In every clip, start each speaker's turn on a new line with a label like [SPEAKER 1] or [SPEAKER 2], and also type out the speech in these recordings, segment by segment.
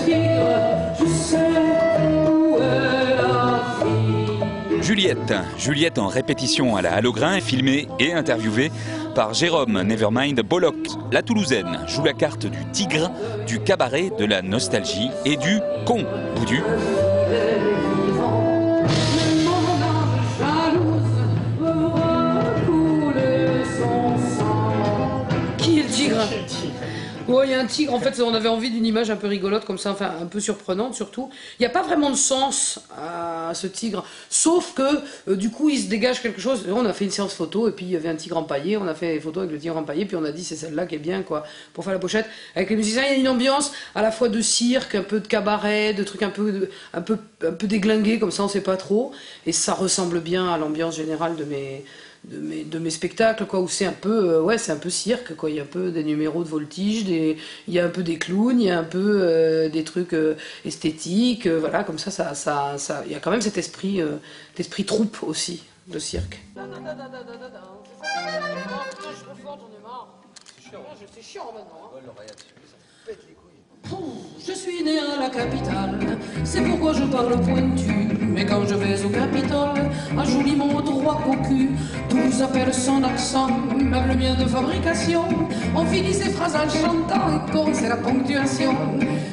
[SPEAKER 1] tigre, je sais où est la vie.
[SPEAKER 2] Juliette en répétition à la Hallogrin est filmée et interviewée par Jérôme Nevermind Bollock. La Toulousaine joue la carte du tigre, du cabaret, de la nostalgie et du con boudu.
[SPEAKER 3] Qui est le tigre? Ouais, il y a un tigre, en fait, on avait envie d'une image un peu rigolote, comme ça, enfin, un peu surprenante surtout. Il n'y a pas vraiment de sens à ce tigre, sauf que, du coup, il se dégage quelque chose. On a fait une séance photo, et puis il y avait un tigre empaillé, on a fait des photos avec le tigre empaillé, puis on a dit c'est celle-là qui est bien, quoi, pour faire la pochette. Avec les musiciens, il y a une ambiance à la fois de cirque, un peu de cabaret, de trucs un peu déglingués, comme ça, on sait pas trop, et ça ressemble bien à l'ambiance générale de mes spectacles, quoi, où c'est un peu ouais, c'est un peu cirque, quoi. Il y a un peu des numéros de voltige, il y a un peu des clowns, il y a un peu des trucs esthétiques, voilà, comme ça il y a quand même cet esprit troupe aussi de cirque. C'est chiant maintenant. Je suis né à la capitale, c'est pourquoi je parle pointu. Mais quand je vais au Capitole, un joli mot droit au cul. Tous appellent son accent, même le mien de fabrication. On finit ses phrases en chantant, et con, c'est la ponctuation.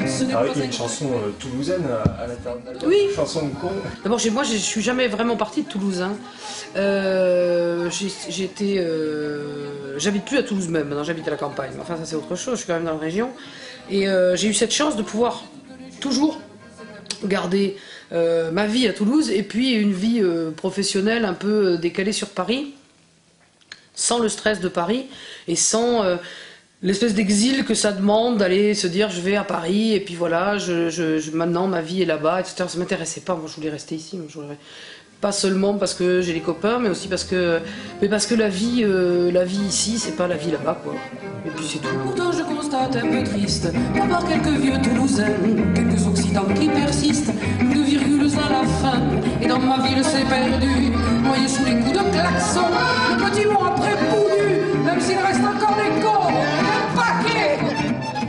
[SPEAKER 4] Il y a une chanson toulousaine à l'intérieur.
[SPEAKER 3] Oui.
[SPEAKER 4] Chanson de con.
[SPEAKER 3] D'abord, moi, je suis jamais vraiment partie de Toulouse. Hein. J'habite plus à Toulouse même, maintenant j'habite à la campagne. Enfin, ça c'est autre chose, je suis quand même dans la région. Et j'ai eu cette chance de pouvoir toujours garder ma vie à Toulouse et puis une vie professionnelle un peu décalée sur Paris, sans le stress de Paris et sans l'espèce d'exil que ça demande d'aller se dire je vais à Paris et puis voilà, maintenant ma vie est là-bas, etc. Ça m'intéressait pas, moi je voulais rester ici, pas seulement parce que j'ai les copains, mais aussi parce que la vie ici, c'est pas la vie là-bas, quoi. Et puis c'est tout. Pourtant je constate un peu triste, à part quelques vieux Toulousains, quelques Occitans qui persistent, deux virgules à la fin, et dans ma ville c'est perdu, noyé sous les coups de klaxon, le petit mot après poudu, même s'il reste encore des cons, un paquet.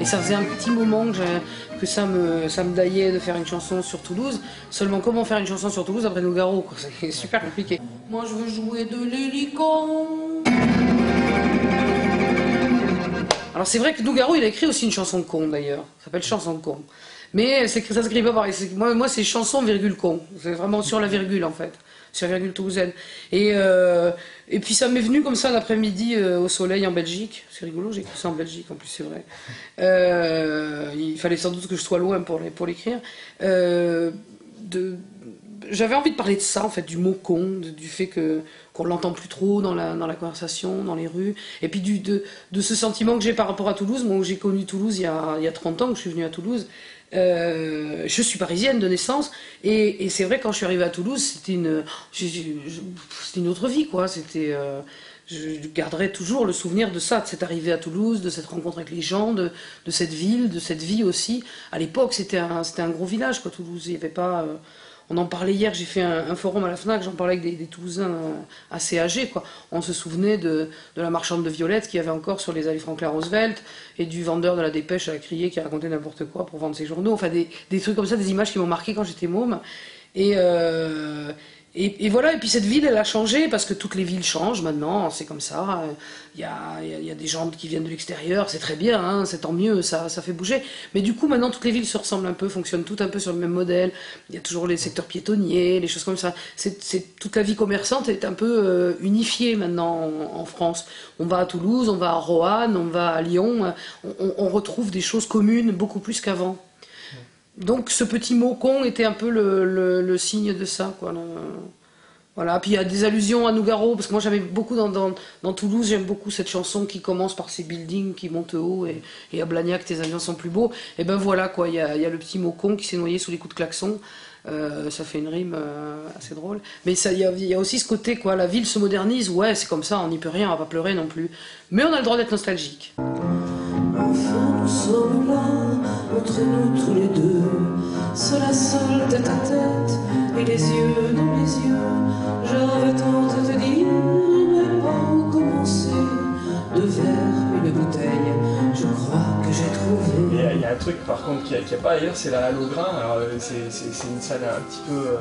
[SPEAKER 3] Et ça faisait un petit moment que ça me daillait de faire une chanson sur Toulouse. Seulement, comment faire une chanson sur Toulouse après Nougaro, quoi? C'est super compliqué. Moi, je veux jouer de l'hélicon. Alors, c'est vrai que Nougaro, il a écrit aussi une chanson de con, d'ailleurs. Ça s'appelle Chanson de con. Mais ça s'écrit pas pareil. Moi, c'est chanson virgule con. C'est vraiment sur la virgule, en fait. Sur la virgule toulousaine. Et puis ça m'est venu comme ça l'après-midi au soleil en Belgique. C'est rigolo, j'ai écrit ça en Belgique en plus, c'est vrai. Il fallait sans doute que je sois loin pour l'écrire. J'avais envie de parler de ça, en fait, du mot con, du fait qu'on l'entend plus trop dans la conversation, dans les rues. Et puis de ce sentiment que j'ai par rapport à Toulouse. Moi, j'ai connu Toulouse il y a 30 ans que je suis venue à Toulouse. Je suis parisienne de naissance et c'est vrai quand je suis arrivée à Toulouse c'était une autre vie, quoi. Je garderai toujours le souvenir de ça, de cette arrivée à Toulouse, de cette rencontre avec les gens, de cette ville, de cette vie aussi. À l'époque c'était un gros village, quoi, Toulouse. Il y avait pas on en parlait hier, j'ai fait un forum à la FNAC, j'en parlais avec des Toulousains assez âgés, quoi. On se souvenait de la marchande de violettes qu'il y avait encore sur les allées Franklin-Roosevelt et du vendeur de la Dépêche à la Criée qui racontait n'importe quoi pour vendre ses journaux. Enfin, des trucs comme ça, des images qui m'ont marqué quand j'étais môme. Et voilà, et puis cette ville, elle a changé, parce que toutes les villes changent maintenant, c'est comme ça. Il y a des gens qui viennent de l'extérieur, c'est très bien, hein, c'est tant mieux, ça fait bouger. Mais du coup, maintenant, toutes les villes se ressemblent un peu, fonctionnent toutes un peu sur le même modèle. Il y a toujours les secteurs piétonniers, les choses comme ça. Toute la vie commerçante est un peu unifiée maintenant en France. On va à Toulouse, on va à Roanne, on va à Lyon, on retrouve des choses communes beaucoup plus qu'avant. Donc ce petit mot con était un peu le signe de ça, quoi. Voilà. Puis il y a des allusions à Nougaro, parce que moi j'avais beaucoup dans Toulouse, j'aime beaucoup cette chanson qui commence par ces buildings qui montent haut, et à Blagnac tes avions sont plus beaux. Et ben voilà, quoi, il y a le petit mot con qui s'est noyé sous les coups de klaxon. Ça fait une rime assez drôle. Mais il y a aussi ce côté, quoi, la ville se modernise, ouais, c'est comme ça, on n'y peut rien, on va pas pleurer non plus. Mais on a le droit d'être nostalgique.
[SPEAKER 1] Enfin, nous sommes là, entre nous tous les deux, seul à seul, tête à tête, et les yeux dans les yeux. J'avais tant à te dire, mais pas où commencer. Deux verres, une bouteille, je crois que j'ai trouvé.
[SPEAKER 4] Il y a a un truc par contre qu'il n'y a pas ailleurs, c'est la Halograin. Alors c'est une salle un petit peu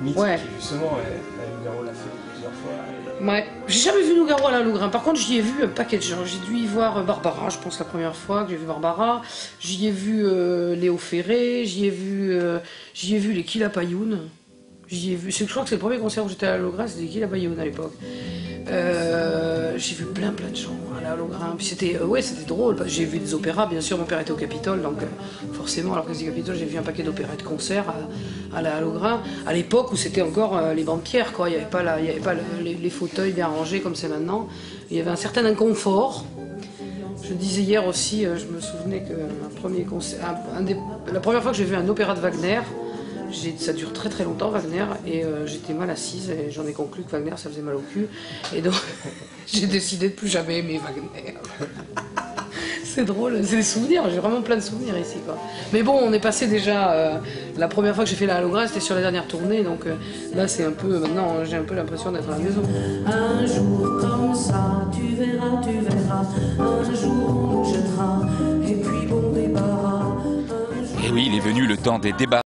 [SPEAKER 4] mythique,
[SPEAKER 3] Ouais.
[SPEAKER 4] qui justement, la Nougaro l'a fait plusieurs fois.
[SPEAKER 3] Ouais, j'ai jamais vu Nougaro à la Halograin. Par contre, j'y ai vu un paquet de gens. J'ai dû y voir Barbara, je pense la première fois que j'ai vu Barbara. J'y ai vu Léo Ferré, j'y ai vu les Kilapayoun. J'y ai vu. Je crois que c'est le premier concert où j'étais à la Halograin, c'était les Kilapayoun à l'époque. J'ai vu plein de gens à la Halograin. Puis c'était c'était drôle. J'ai vu des opéras, bien sûr. Mon père était au Capitole, donc forcément à l'orchestre du Capitole, j'ai vu un paquet d'opéras et de concerts à la Halograin. À l'époque où c'était encore les banquières, quoi. Il n'y avait pas, les fauteuils bien rangés comme c'est maintenant. Il y avait un certain inconfort. Je disais hier aussi, je me souvenais que la première fois que j'ai vu un opéra de Wagner. Ça dure très longtemps Wagner et j'étais mal assise et j'en ai conclu que Wagner ça faisait mal au cul et donc j'ai décidé de plus jamais aimer Wagner. C'est drôle, c'est des souvenirs, j'ai vraiment plein de souvenirs ici quoi. Mais bon, on est passé déjà, la première fois que j'ai fait la Halograin c'était sur la dernière tournée donc là c'est un peu, maintenant j'ai un peu l'impression d'être à la maison.
[SPEAKER 1] Un jour comme ça, tu verras, un jour on nous jettera, et puis bon débarras.
[SPEAKER 2] Et oui, il est venu le temps des débats.